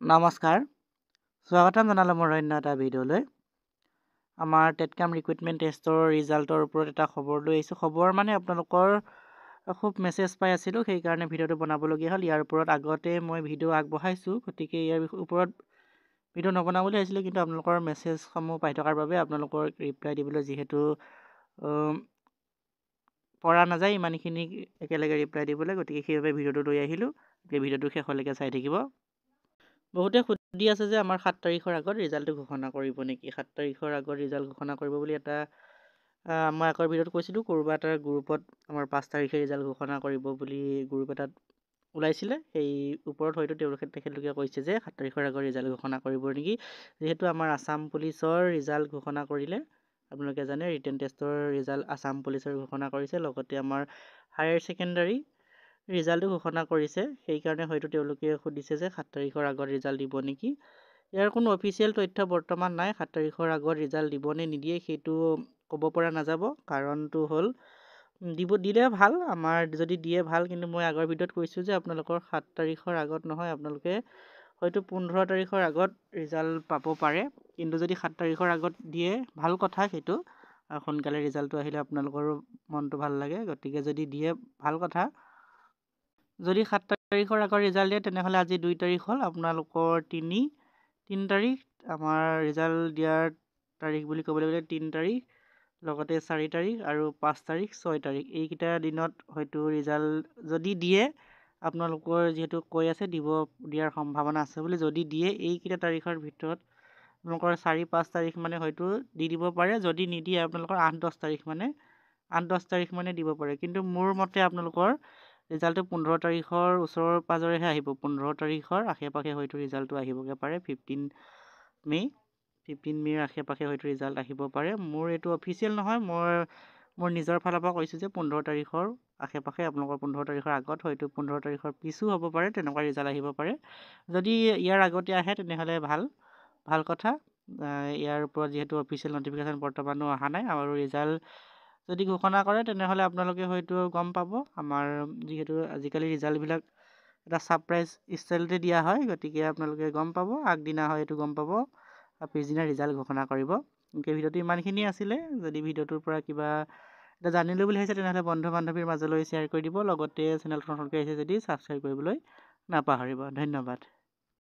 নমস্কাৰ, স্বাগতম জনালোঁ মোৰ অন্য এটা ভিডিঅ'লৈ। আমাৰ টেটকাম ৰিক্ৰুইটমেণ্ট টেষ্টৰ ৰিজাল্টৰ ওপৰত এটা খবৰ লৈ আহিছোঁ। খবৰ মানে আপোনালোকৰ খুব মেছেজ পাই আছিলোঁ, সেইকাৰণে ভিডিঅ'টো বনাবলগীয়া হ'ল। ইয়াৰ ওপৰত আগতে মই ভিডিঅ' আগবঢ়াইছোঁ, গতিকে ইয়াৰ ওপৰত ভিডিঅ' নবনাওঁ বুলি ভাবিছিলোঁ, কিন্তু আপোনালোকৰ মেছেজসমূহ পাই থকাৰ বাবে আপোনালোকৰ ৰিপ্লাই দিবলৈ যিহেতু পৰা নাযায় ইমানখিনি একেলগে ৰিপ্লাই দিবলৈ, গতিকে সেইবাবে ভিডিঅ'টো লৈ আহিলোঁ। এই ভিডিঅ'টো শেষলৈকে চাই থাকিব। বহুতে সুধি আছে যে আমাৰ 7 তাৰিখৰ আগত ৰিজাল্টটো ঘোষণা কৰিব নেকি। 7 তাৰিখৰ আগত ৰিজাল্ট ঘোষণা কৰিব বুলি এটা মই আগৰ ভিডিঅ'ত কৈছিলোঁ, ক'ৰবাত এটা গ্ৰুপত আমাৰ 5 তাৰিখে ৰিজাল্ট ঘোষণা কৰিব বুলি গ্ৰুপ এটাত ওলাইছিলে। সেই ওপৰত হয়তো তেখেতলোকে কৈছে যে 7 তাৰিখৰ আগত ৰিজাল্ট ঘোষণা কৰিব নেকি। যিহেতু আমাৰ আছাম পুলিচৰ ৰিজাল্ট ঘোষণা কৰিলে, আপোনালোকে জানে ৰিটেন টেষ্টৰ ৰিজাল্ট আছাম পুলিচৰ ঘোষণা কৰিছে, লগতে আমাৰ হায়াৰ ছেকেণ্ডাৰী ৰিজাল্টটো ঘোষণা কৰিছে। সেইকাৰণে হয়তো তেওঁলোকে সুধিছে যে 7 তাৰিখৰ আগত ৰিজাল্ট দিব নেকি। ইয়াৰ কোনো অফিচিয়েল তথ্য বৰ্তমান নাই। 7 তাৰিখৰ আগত ৰিজাল্ট দিব নে নিদিয়ে সেইটো ক'ব পৰা নাযাব। কাৰণটো হ'ল দিলে ভাল, আমাৰ যদি দিয়ে ভাল, কিন্তু মই আগৰ ভিডিঅ'ত কৈছোঁ যে আপোনালোকৰ 7 তাৰিখৰ আগত নহয়, আপোনালোকে হয়তো 15 তাৰিখৰ আগত ৰিজাল্ট পাব পাৰে। কিন্তু যদি 7 তাৰিখৰ আগত দিয়ে ভাল কথা, সেইটো সোনকালে ৰিজাল্টটো আহিলে আপোনালোকৰো মনটো ভাল লাগে, গতিকে যদি দিয়ে ভাল কথা। যদি 7 তাৰিখৰ আগত ৰিজাল্ট দিয়ে তেনেহ'লে আজি 2 তাৰিখ হ'ল, আপোনালোকৰ 3 তাৰিখ আমাৰ ৰিজাল্ট দিয়াৰ তাৰিখ বুলি ক'বলৈ গ'লে 3 তাৰিখ, লগতে 4 তাৰিখ আৰু 5 তাৰিখ 6 তাৰিখ এইকেইটা দিনত হয়তো ৰিজাল্ট যদি দিয়ে, আপোনালোকৰ যিহেতু কৈ আছে দিয়াৰ সম্ভাৱনা আছে বুলি, যদি দিয়ে এইকেইটা তাৰিখৰ ভিতৰত আপোনালোকৰ 4-5 তাৰিখ মানে হয়তো দি দিব পাৰে। যদি নিদিয়ে আপোনালোকৰ 8-10 তাৰিখ মানে দিব পাৰে। কিন্তু মোৰ মতে আপোনালোকৰ ৰিজাল্টটো 15 তাৰিখৰ ওচৰৰ পাজৰেহে আহিব। 15 তাৰিখৰ আশে পাশে হয়তো ৰিজাল্টটো আহিবগৈ পাৰে। 15 মে'ৰ আশে পাশে হয়তো ৰিজাল্ট আহিব পাৰে। মোৰ এইটো অফিচিয়েল নহয়, মই মোৰ নিজৰ ফালৰ পৰা কৈছোঁ যে 15 তাৰিখৰ আশে পাশে, আপোনালোকৰ 15 তাৰিখৰ আগত, হয়তো 15 তাৰিখৰ পিছো হ'ব পাৰে, তেনেকুৱা ৰিজাল্ট আহিব পাৰে। যদি ইয়াৰ আগতে আহে তেনেহ'লে ভাল কথা। ইয়াৰ ওপৰত যিহেতু অফিচিয়েল নটিফিকেশ্যন বৰ্তমানো অহা নাই, আৰু ৰিজাল্ট যদি ঘোষণা কৰে তেনেহ'লে আপোনালোকে হয়তো গম পাব। আমাৰ যিহেতু আজিকালি ৰিজাল্টবিলাক এটা ছাৰপ্ৰাইজ ষ্টাইলতে দিয়া হয়, গতিকে আপোনালোকে গম পাব, আগদিনা হয়তো গম পাব, পিছদিনা ৰিজাল্ট ঘোষণা কৰিব। ভিডিঅ'টো ইমানখিনি আছিলে। যদি ভিডিঅ'টোৰ পৰা কিবা এটা জানিলোঁ বুলি ভাবিছে তেনেহ'লে বন্ধু বান্ধৱীৰ মাজলৈ শ্বেয়াৰ কৰি দিব, লগতে চেনেলখন নতুনকৈ আহিছে যদি ছাবস্ক্ৰাইব কৰিবলৈ নাপাহৰিব। ধন্যবাদ।